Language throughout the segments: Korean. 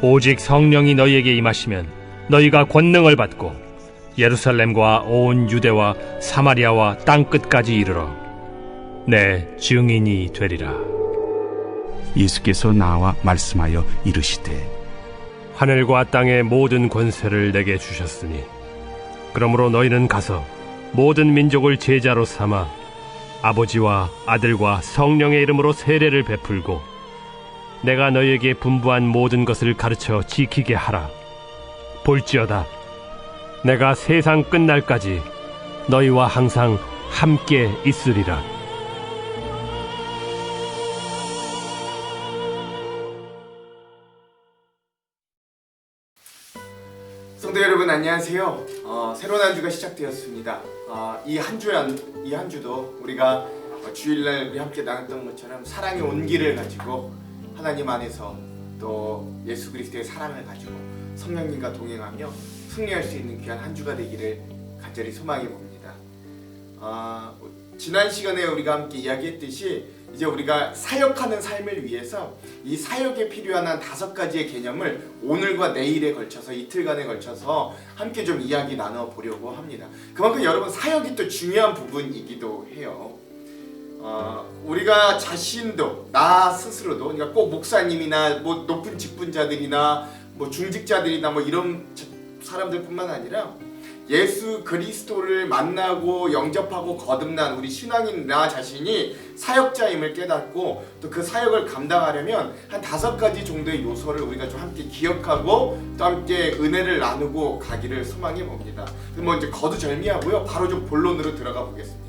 오직 성령이 너희에게 임하시면 너희가 권능을 받고 예루살렘과 온 유대와 사마리아와 땅끝까지 이르러 내 증인이 되리라. 예수께서 나와 말씀하여 이르시되 하늘과 땅의 모든 권세를 내게 주셨으니 그러므로 너희는 가서 모든 민족을 제자로 삼아 아버지와 아들과 성령의 이름으로 세례를 베풀고 내가 너희에게 분부한 모든 것을 가르쳐 지키게 하라. 볼지어다 내가 세상 끝날까지 너희와 항상 함께 있으리라. 성도 여러분 안녕하세요. 새로운 한 주가 시작되었습니다. 이 한 주도 우리가 주일날 우리 함께 나눴던 것처럼 사랑의 온기를 가지고 하나님 안에서 또 예수 그리스도의 사랑을 가지고 성령님과 동행하며 승리할 수 있는 귀한 한 주가 되기를 간절히 소망해 봅니다. 지난 시간에 우리가 함께 이야기했듯이 이제 우리가 사역하는 삶을 위해서 이 사역에 필요한 한 5가지의 개념을 오늘과 내일에 걸쳐서 이틀간에 걸쳐서 함께 좀 이야기 나눠보려고 합니다. 그만큼 여러분 사역이 또 중요한 부분이기도 해요. 우리가 자신도 나 스스로도 그러니까 꼭 목사님이나 뭐 높은 직분자들이나 뭐 중직자들이나 뭐 이런 사람들뿐만 아니라 예수 그리스도를 만나고 영접하고 거듭난 우리 신앙인 나 자신이 사역자임을 깨닫고 또 그 사역을 감당하려면 한 5가지 정도의 요소를 우리가 좀 함께 기억하고 또 함께 은혜를 나누고 가기를 소망해 봅니다. 뭐 이제 거두절미하고요. 바로 좀 본론으로 들어가 보겠습니다.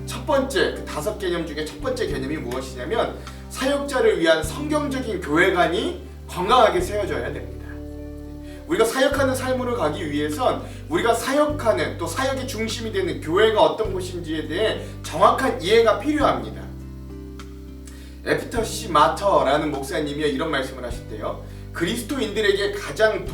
첫 번째, 그 5개념 중에 첫 번째 개념이 무엇이냐면 사역자를 위한 성경적인 교회관이 건강하게 세워져야 됩니다. 우리가 사역하는 삶으로 가기 위해선 우리가 사역하는 또 사역의 중심이 되는 교회가 어떤 곳인지에 대해 정확한 이해가 필요합니다. 에프터 C 마터라는 목사님이 이런 말씀을 하셨대요. 그리스도인들에게 가장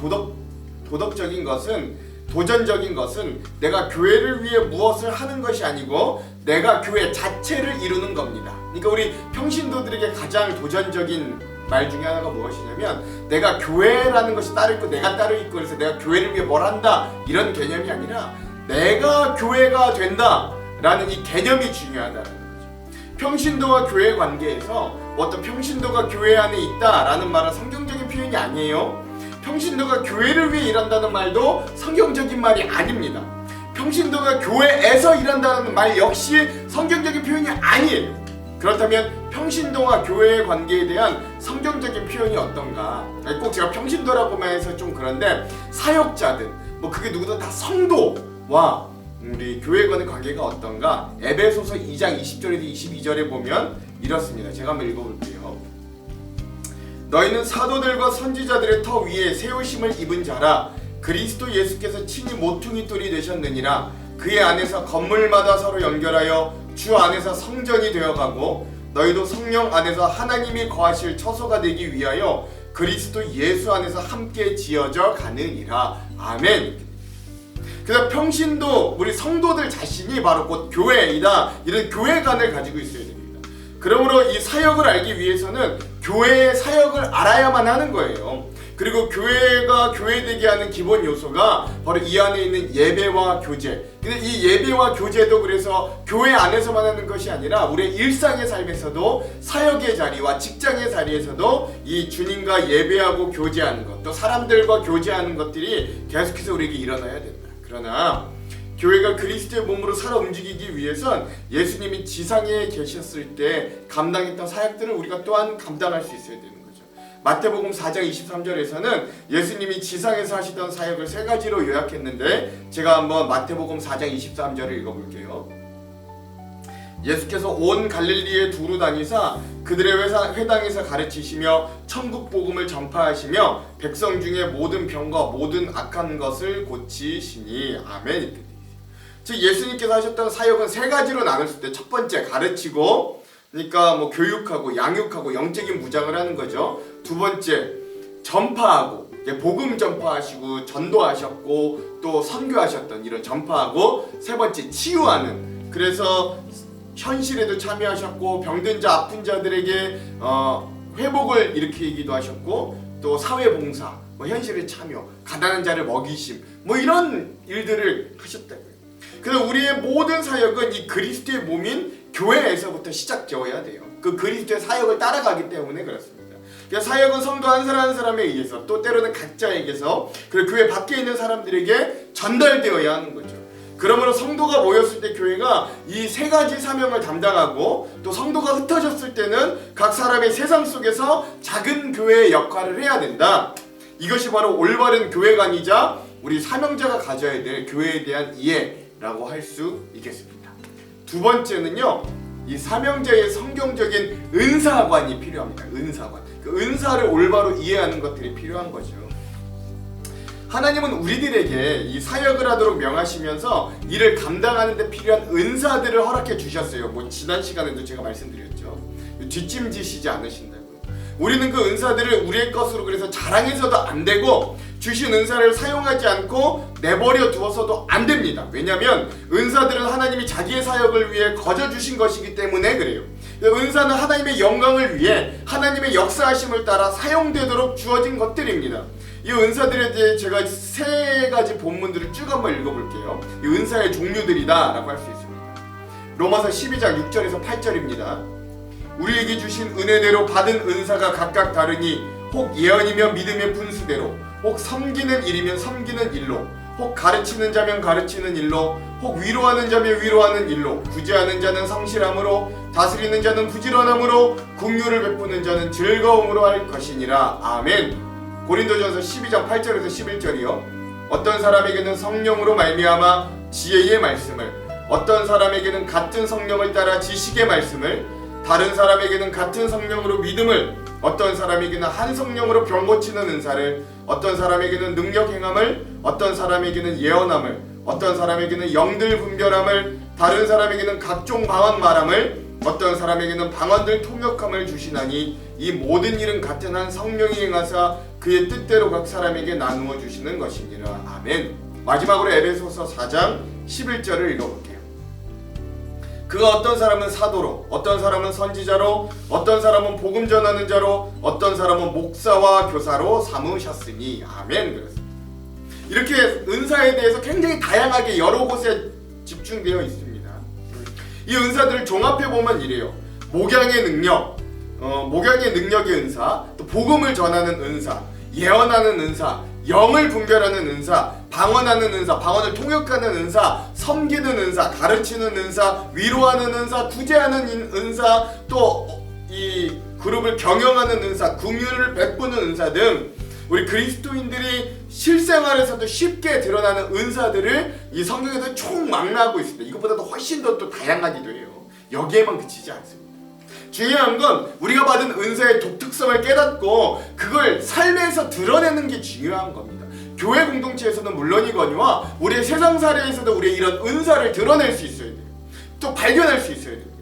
도덕적인 것은 도전적인 것은 내가 교회를 위해 무엇을 하는 것이 아니고 내가 교회 자체를 이루는 겁니다. 그러니까 우리 평신도들에게 가장 도전적인 말 중에 하나가 무엇이냐면 내가 교회라는 것이 따로 있고 내가 따로 있고 그래서 내가 교회를 위해 뭘 한다 이런 개념이 아니라 내가 교회가 된다 라는 이 개념이 중요하다는 거죠. 평신도와 교회 관계에서 어떤 평신도가 교회 안에 있다라는 말은 성경적인 표현이 아니에요. 평신도가 교회를 위해 일한다는 말도 성경적인 말이 아닙니다. 평신도가 교회에서 일한다는 말 역시 성경적인 표현이 아니에요. 그렇다면 평신도와 교회의 관계에 대한 성경적인 표현이 어떤가? 꼭 제가 평신도라고만 해서 좀 그런데 사역자들, 뭐 그게 누구든 다 성도와 우리 교회 간의 관계가 어떤가? 에베소서 2장 20절에서 22절에 보면 이렇습니다. 제가 한번 읽어볼게요. 너희는 사도들과 선지자들의 터 위에 세우심을 입은 자라. 그리스도 예수께서 친히 모퉁이 돌이 되셨느니라. 그의 안에서 건물마다 서로 연결하여 주 안에서 성전이 되어가고 너희도 성령 안에서 하나님이 거하실 처소가 되기 위하여 그리스도 예수 안에서 함께 지어져 가느니라. 아멘. 그래서 평신도 우리 성도들 자신이 바로 곧 교회이다. 이런 교회관을 가지고 있어야 됩니다. 그러므로 이 사역을 알기 위해서는 교회의 사역을 알아야만 하는 거예요. 그리고 교회가 교회되게 하는 기본 요소가 바로 이 안에 있는 예배와 교제. 근데 이 예배와 교제도 그래서 교회 안에서만 하는 것이 아니라 우리의 일상의 삶에서도 사역의 자리와 직장의 자리에서도 이 주님과 예배하고 교제하는 것, 또 사람들과 교제하는 것들이 계속해서 우리에게 일어나야 된다. 그러나 교회가 그리스도의 몸으로 살아 움직이기 위해선 예수님이 지상에 계셨을 때 감당했던 사역들을 우리가 또한 감당할 수 있어야 되는 거죠. 마태복음 4장 23절에서는 예수님이 지상에서 하시던 사역을 3가지로 요약했는데 제가 한번 마태복음 4장 23절을 읽어볼게요. 예수께서 온 갈릴리에 두루 다니사 그들의 회당에서 가르치시며 천국 복음을 전파하시며 백성 중에 모든 병과 모든 악한 것을 고치시니. 아멘. 즉 예수님께서 하셨던 사역은 3가지로 나눴을 때 첫 번째 가르치고, 그러니까 뭐 교육하고 양육하고 영적인 무장을 하는 거죠. 두 번째 전파하고, 복음 전파하시고 전도하셨고 또 선교하셨던 이런 전파하고, 세 번째 치유하는, 그래서 현실에도 참여하셨고 병든 자 아픈 자들에게 회복을 일으키기도 하셨고 또 사회봉사, 뭐 현실에 참여, 가난한 자를 먹이심, 뭐 이런 일들을 하셨다고요. 그래서 우리의 모든 사역은 이 그리스도의 몸인 교회에서부터 시작되어야 돼요. 그 그리스도의 사역을 따라가기 때문에 그렇습니다. 그러니까 사역은 성도 한 사람 한 사람에 의해서, 또 때로는 각자에게서, 그리고 교회 밖에 있는 사람들에게 전달되어야 하는 거죠. 그러므로 성도가 모였을 때 교회가 이 세 가지 사명을 담당하고, 또 성도가 흩어졌을 때는 각 사람의 세상 속에서 작은 교회의 역할을 해야 된다. 이것이 바로 올바른 교회관이자 우리 사명자가 가져야 될 교회에 대한 이해라고 할 수 있겠습니다. 두 번째는요, 이 사명자의 성경적인 은사관이 필요합니다. 은사관. 그 은사를 올바로 이해하는 것들이 필요한 거죠. 하나님은 우리들에게 이 사역을 하도록 명하시면서 이를 감당하는 데 필요한 은사들을 허락해 주셨어요. 뭐 지난 시간에도 제가 말씀드렸죠. 뒷짐지시지 않으신다고요. 우리는 그 은사들을 우리의 것으로 그래서 자랑해서도 안 되고, 주신 은사를 사용하지 않고 내버려 두어서도 안 됩니다. 왜냐하면 은사들은 하나님이 자기의 사역을 위해 거저 주신 것이기 때문에 그래요. 은사는 하나님의 영광을 위해 하나님의 역사하심을 따라 사용되도록 주어진 것들입니다. 이 은사들에 대해 제가 세 가지 본문들을 쭉 한번 읽어볼게요. 이 은사의 종류들이다 라고 할 수 있습니다. 로마서 12장 6절에서 8절입니다. 우리에게 주신 은혜대로 받은 은사가 각각 다르니, 혹 예언이면 믿음의 분수대로, 혹 섬기는 일이면 섬기는 일로, 혹 가르치는 자면 가르치는 일로, 혹 위로하는 자면 위로하는 일로, 구제하는 자는 성실함으로, 다스리는 자는 부지런함으로, 긍휼을 베푸는 자는 즐거움으로 할 것이니라. 아멘. 고린도전서 12장 8절에서 11절이요. 어떤 사람에게는 성령으로 말미암아 지혜의 말씀을, 어떤 사람에게는 같은 성령을 따라 지식의 말씀을, 다른 사람에게는 같은 성령으로 믿음을, 어떤 사람에게는 한 성령으로 병 고치는 은사를, 어떤 사람에게는 능력 행함을, 어떤 사람에게는 예언함을, 어떤 사람에게는 영들 분별함을, 다른 사람에게는 각종 방언 말함을, 어떤 사람에게는 방언들 통역함을 주시나니, 이 모든 일은 같은 한 성령이 행하사 그의 뜻대로 각 사람에게 나누어 주시는 것이니라. 아멘. 마지막으로 에베소서 4장 11절을 읽어볼게요. 그가 어떤 사람은 사도로, 어떤 사람은 선지자로, 어떤 사람은 복음 전하는 자로, 어떤 사람은 목사와 교사로 삼으셨으니. 아멘. 그렇습니다. 이렇게 은사에 대해서 굉장히 다양하게 여러 곳에 집중되어 있습니다. 이 은사들을 종합해보면 이래요. 목양의 능력, 목양의 능력의 은사, 또 복음을 전하는 은사, 예언하는 은사, 영을 분별하는 은사, 방언하는 은사, 방언을 통역하는 은사, 섬기는 은사, 가르치는 은사, 위로하는 은사, 구제하는 은사, 또 이 그룹을 경영하는 은사, 긍휼을 베푸는 은사 등 우리 그리스도인들이 실생활에서도 쉽게 드러나는 은사들을 이 성경에서 총망라하고 있습니다. 이것보다도 훨씬 더 또 다양하기도 해요. 여기에만 그치지 않습니다. 중요한 건 우리가 받은 은사의 독특성을 깨닫고 그걸 삶에서 드러내는 게 중요한 겁니다. 교회 공동체에서는 물론이거니와 우리의 세상 사례에서도 우리의 이런 은사를 드러낼 수 있어야 돼요. 또 발견할 수 있어야 됩니다.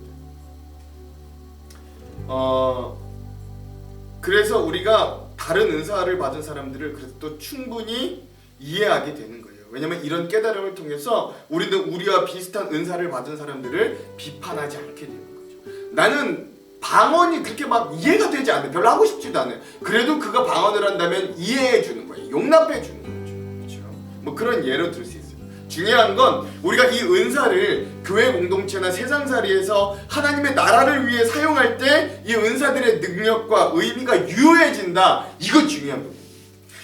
그래서 우리가 다른 은사를 받은 사람들을 그래서 또 충분히 이해하게 되는 거예요. 왜냐면 이런 깨달음을 통해서 우리는 우리와 비슷한 은사를 받은 사람들을 비판하지 않게 되는 거죠. 나는 방언이 그렇게 막 이해가 되지 않아요. 별로 하고 싶지도 않아요. 그래도 그가 방언을 한다면 이해해 주는 거예요. 용납해 주는 거죠. 그렇죠? 뭐 그런 예로 들 수 있어요. 중요한 건 우리가 이 은사를 교회 공동체나 세상살이에서 하나님의 나라를 위해 사용할 때 이 은사들의 능력과 의미가 유효해진다. 이거 중요한 겁니다.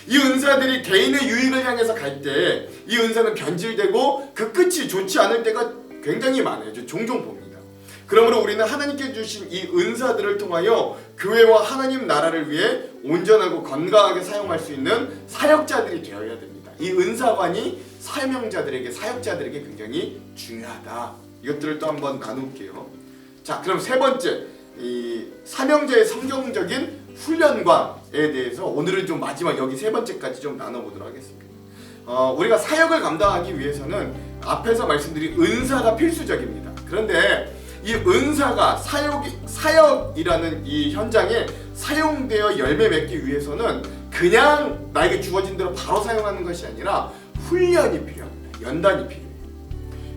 이 은사들이 개인의 유익을 향해서 갈 때 이 은사는 변질되고 그 끝이 좋지 않을 때가 굉장히 많아요. 종종 봅니다. 그러므로 우리는 하나님께 주신 이 은사들을 통하여 교회와 하나님 나라를 위해 온전하고 건강하게 사용할 수 있는 사역자들이 되어야 됩니다. 이 은사관이 사명자들에게, 사역자들에게 굉장히 중요하다. 이것들을 또 한번 나눌게요. 자, 그럼 세 번째, 이 사명자의 성경적인 훈련관에 대해서 오늘은 좀 마지막 여기 세 번째까지 좀 나눠보도록 하겠습니다. 우리가 사역을 감당하기 위해서는 앞에서 말씀드린 은사가 필수적입니다. 그런데 이 은사가 사역이라는 이 현장에 사용되어 열매 맺기 위해서는 그냥 나에게 주어진 대로 바로 사용하는 것이 아니라 훈련이 필요합니다. 연단이 필요해요.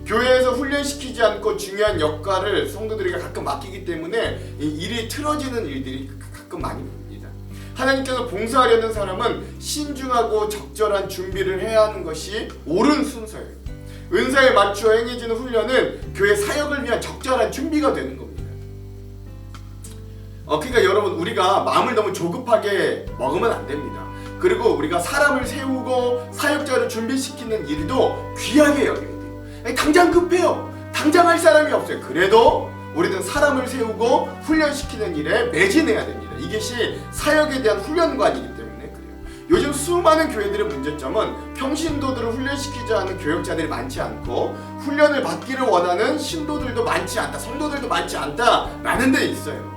교회에서 훈련시키지 않고 중요한 역할을 성도들에게 가끔 맡기기 때문에 이 일이 틀어지는 일들이 가끔 많이 봅니다. 하나님께서 봉사하려는 사람은 신중하고 적절한 준비를 해야 하는 것이 옳은 순서예요. 은사에 맞추어 행해지는 훈련은 교회 사역을 위한 적절한 준비가 되는 겁니다. 그러니까 여러분, 우리가 마음을 너무 조급하게 먹으면 안 됩니다. 그리고 우리가 사람을 세우고 사역자를 준비시키는 일도 귀하게 여겨야 돼요. 당장 급해요. 당장 할 사람이 없어요. 그래도 우리는 사람을 세우고 훈련시키는 일에 매진해야 됩니다. 이것이 사역에 대한 훈련관이기 때문에 그래요. 요즘 수많은 교회들의 문제점은 평신도들을 훈련시키지 않은 교역자들이 많지 않고 훈련을 받기를 원하는 신도들도 많지 않다, 성도들도 많지 않다라는 데 있어요.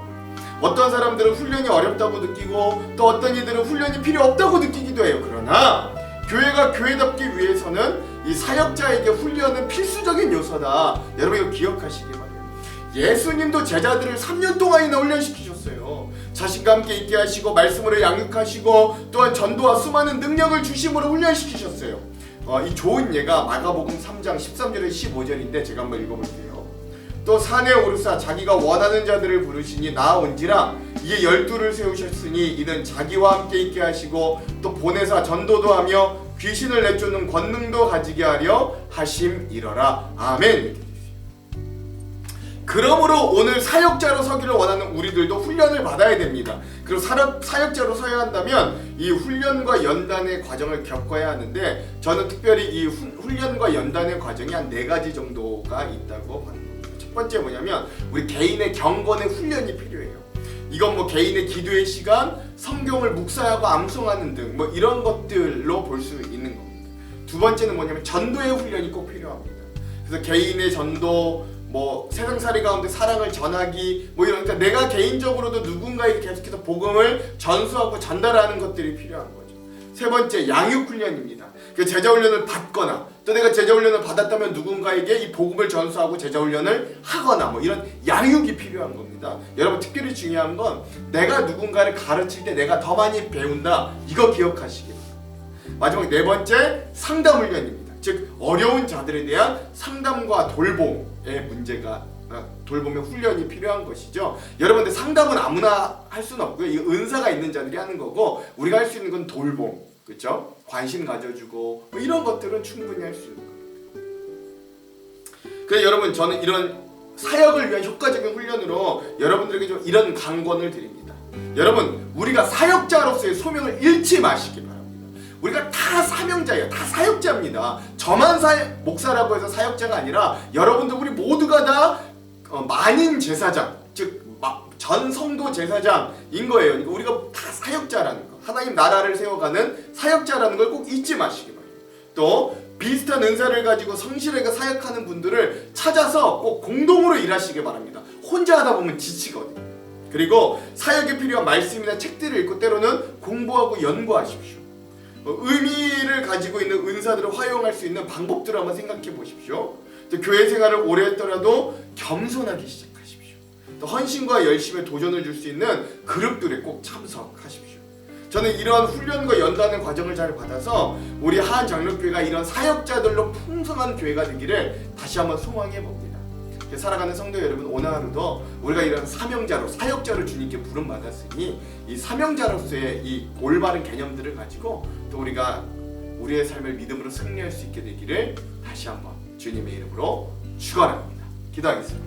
어떤 사람들은 훈련이 어렵다고 느끼고 또 어떤 이들은 훈련이 필요 없다고 느끼기도 해요. 그러나 교회가 교회답기 위해서는 이 사역자에게 훈련은 필수적인 요소다. 여러분 이거 기억하시기 바랍니다. 예수님도 제자들을 3년 동안이나 훈련시키셨어요. 자신과 함께 있게 하시고 말씀으로 양육하시고 또한 전도와 수많은 능력을 주심으로 훈련시키셨어요. 이 좋은 예가 마가복음 3장 13절에 15절인데 제가 한번 읽어볼게요. 또 산에 오르사 자기가 원하는 자들을 부르시니 나아온지라 이에 12를 세우셨으니 이는 자기와 함께 있게 하시고 또 보내사 전도도 하며 귀신을 내쫓는 권능도 가지게 하려 하심이러라. 아멘. 그러므로 오늘 사역자로 서기를 원하는 우리들도 훈련을 받아야 됩니다. 그리고 사역자로 서야 한다면 이 훈련과 연단의 과정을 겪어야 하는데 저는 특별히 이 훈련과 연단의 과정이 한 4가지 정도가 있다고 봅니다. 첫 번째 뭐냐면 우리 개인의 경건의 훈련이 필요해요. 이건 뭐 개인의 기도의 시간, 성경을 묵상하고 암송하는 등 뭐 이런 것들로 볼 수 있는 겁니다. 두 번째는 뭐냐면 전도의 훈련이 꼭 필요합니다. 그래서 개인의 전도, 뭐 세상살이 가운데 사랑을 전하기, 뭐 이런, 그러니까 내가 개인적으로도 누군가에게 계속해서 복음을 전수하고 전달하는 것들이 필요한 거죠. 세 번째, 양육 훈련입니다. 그 제자 훈련을 받거나 또 내가 제자 훈련을 받았다면 누군가에게 이 복음을 전수하고 제자 훈련을 하거나 뭐 이런 양육이 필요한 겁니다. 여러분 특별히 중요한 건 내가 누군가를 가르칠 때 내가 더 많이 배운다. 이거 기억하시기 바랍니다. 마지막 4번째, 상담 훈련입니다. 즉 어려운 자들에 대한 상담과 돌봄의 문제가 돌봄의 훈련이 필요한 것이죠. 여러분들 상담은 아무나 할 수는 없고요. 이 은사가 있는 자들이 하는 거고 우리가 할 수 있는 건 돌봄, 그렇죠? 관심 가져주고 뭐 이런 것들은 충분히 할 수 있는 겁니다. 그래서 여러분 저는 이런 사역을 위한 효과적인 훈련으로 여러분들에게 좀 이런 강권을 드립니다. 여러분 우리가 사역자로서의 소명을 잃지 마시기 바랍니다. 우리가 다 사명자예요. 다 사역자입니다. 저만 목사라고 해서 사역자가 아니라 여러분들 우리 모두가 다 만인 제사장, 즉 전 성도 제사장인 거예요. 그러니까 우리가 다 사역자라는 거, 하나님 나라를 세워가는 사역자라는 걸 꼭 잊지 마시기 바랍니다. 또 비슷한 은사를 가지고 성실하게 사역하는 분들을 찾아서 꼭 공동으로 일하시기 바랍니다. 혼자 하다 보면 지치거든요. 그리고 사역에 필요한 말씀이나 책들을 읽고 때로는 공부하고 연구하십시오. 의미를 가지고 있는 은사들을 활용할 수 있는 방법들을 한번 생각해 보십시오. 또 교회 생활을 오래 했더라도 겸손하게 시작하십시오. 또 헌신과 열심에 도전을 줄 수 있는 그룹들에 꼭 참석하십시오. 저는 이러한 훈련과 연단의 과정을 잘 받아서 우리 한장로교회가 이런 사역자들로 풍성한 교회가 되기를 다시 한번 소망해 봅니다. 살아가는 성도 여러분, 오늘 하루도 우리가 이런 사명자로, 사역자를 주님께 부름받았으니 이 사명자로서의 이 올바른 개념들을 가지고 또 우리가 우리의 삶을 믿음으로 승리할 수 있게 되기를 다시 한번 주님의 이름으로 축원합니다. 기도하겠습니다.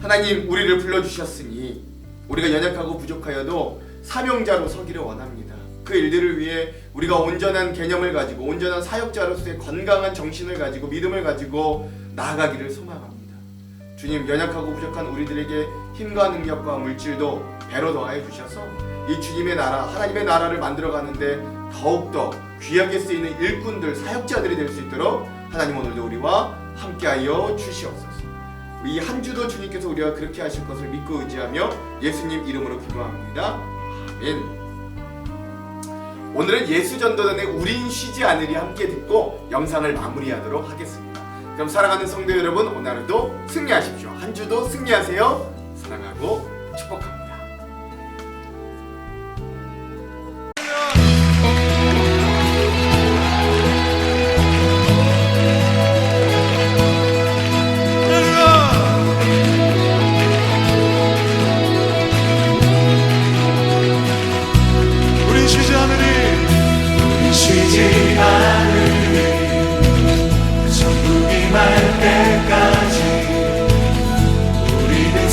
하나님, 우리를 불러주셨으니 우리가 연약하고 부족하여도 사명자로 서기를 원합니다. 그 일들을 위해 우리가 온전한 개념을 가지고 온전한 사역자로서의 건강한 정신을 가지고 믿음을 가지고 나아가기를 소망합니다. 주님, 연약하고 부족한 우리들에게 힘과 능력과 물질도 배로 더하여 주셔서 이 주님의 나라, 하나님의 나라를 만들어가는데 더욱더 귀하게 쓰이는 일꾼들, 사역자들이 될 수 있도록 하나님 오늘도 우리와 함께하여 주시옵소서. 이 한 주도 주님께서 우리가 그렇게 하실 것을 믿고 의지하며 예수님 이름으로 기도합니다. 아멘. 오늘은 예수전도단의 우린 쉬지 않으리 함께 듣고 영상을 마무리하도록 하겠습니다. 그럼 사랑하는 성도 여러분, 오늘 하루도 승리하십시오. 한 주도 승리하세요. 사랑하고 축복합니다.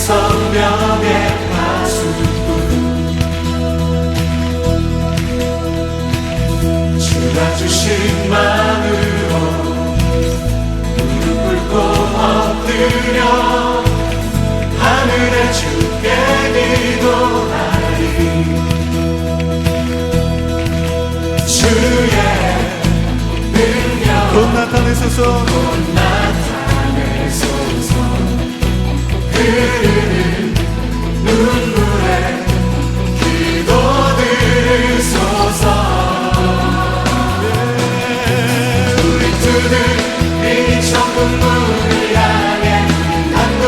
성령의 파수꾼 주가 주신 마음으로 무릎 꿇고 엎드려 하늘에 주께 기도하리 주의 능력 곧 나타내소서 흐르는 눈물에 기도 들으소서 우리 두들 이 천국 문을 향해 한국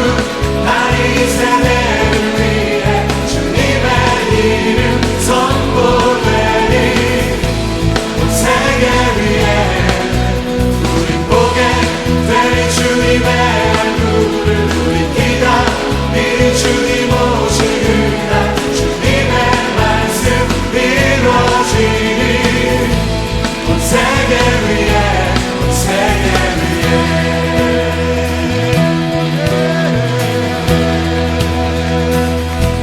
나이 세대를 위해 주님의 이름 선포되니 온 세계 위에 우리 보게 되리 주님의 얼굴을 우리 주님 오시는 날 주님의 말씀 이루어지니 온 세계 위에 온 세계 위에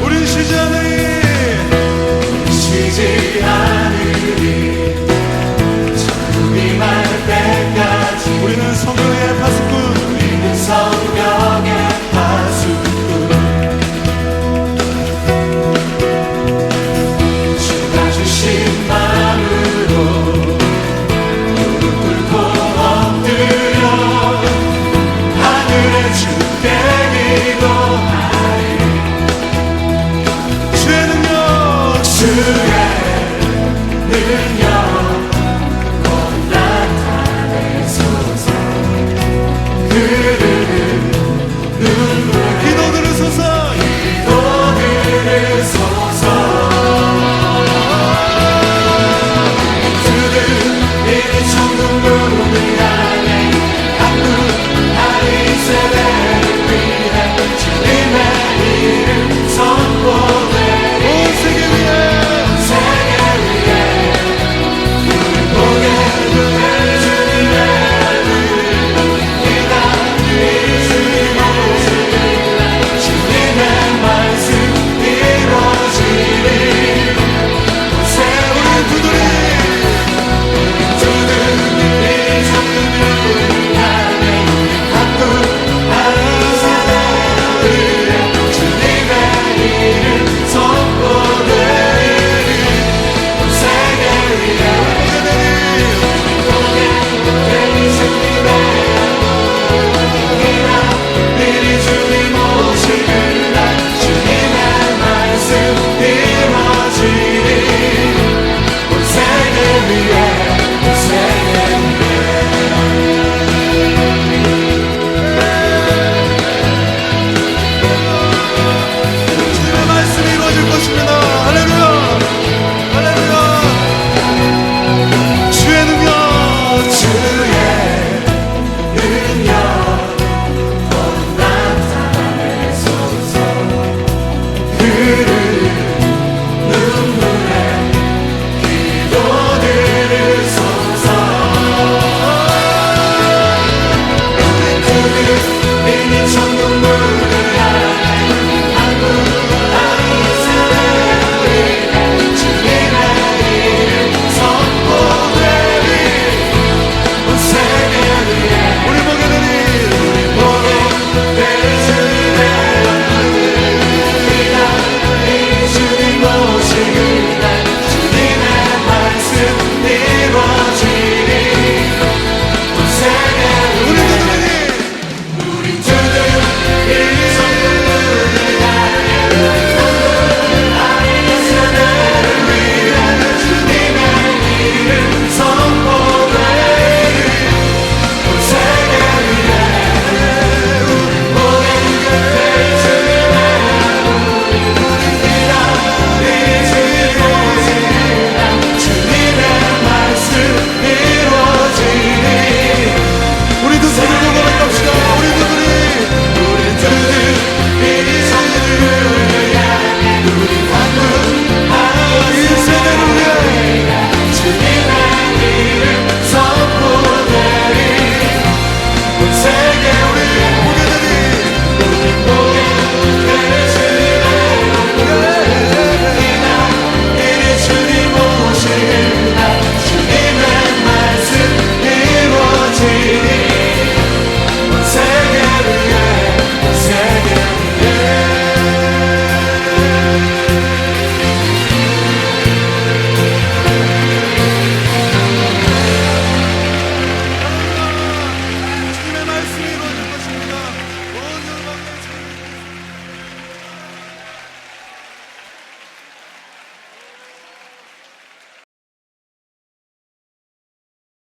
우린 쉬지 않으리 쉬지 않으리 천국이 말 때까지 우리는 성령의 파수꾼 우리는 성령의 파수꾼 마음으로 무릎 꿇고 엎드려 하늘에 주께 기도하리 주의 능력 곧 나타내소서 흐르는 눈물 기도 들으소서